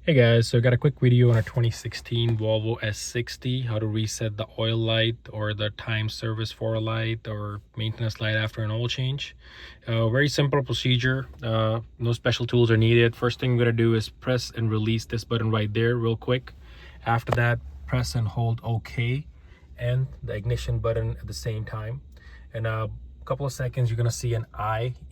Hey guys, so I got a quick video on a 2016 Volvo S60, how to reset the oil light or the time service for a light or maintenance light after an oil change. Very simple procedure, no special tools are needed. First thing I'm going to do is press and release this button right there real quick. After that, press and hold OK and the ignition button at the same time. And couple of seconds, you're gonna see an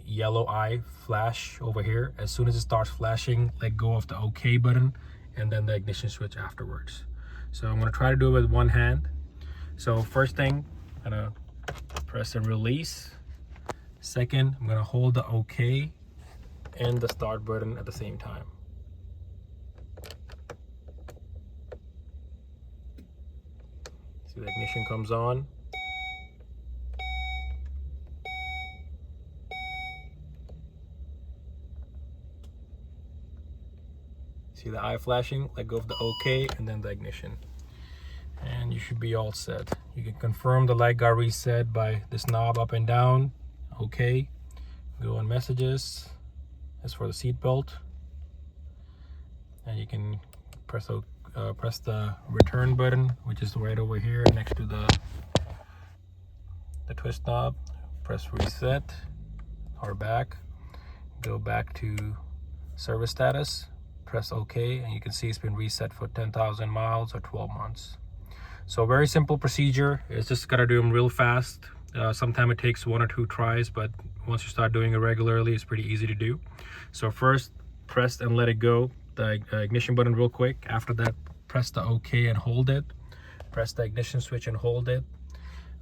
yellow eye flash over here. As soon as it starts flashing, let go of the OK button and then the ignition switch afterwards. So I'm gonna try to do it with one hand. So first thing, I'm gonna press and release. Second, I'm gonna hold the OK and the start button at the same time. See, the ignition comes on. See the eye flashing, let go of the OK and then the ignition. And you should be all set. You can confirm the light got reset by this knob up and down. OK. Go on messages. As for the seat belt. And you can press the return button, which is right over here next to the twist knob. Press reset or back. Go back to service status. Press OK, and you can see it's been reset for 10,000 miles or 12 months. So very simple procedure. It's just gotta do them real fast. Sometimes it takes 1 or 2 tries, but once you start doing it regularly, it's pretty easy to do. So first, press and let it go, the ignition button real quick. After that, press the OK and hold it. Press the ignition switch and hold it.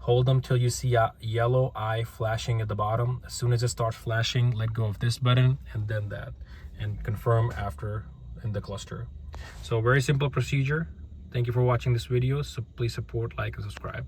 Hold them till you see a yellow eye flashing at the bottom. As soon as it starts flashing, let go of this button and then that, and confirm after in the cluster. So very simple procedure. Thank you for watching this video. So please support, like, and subscribe.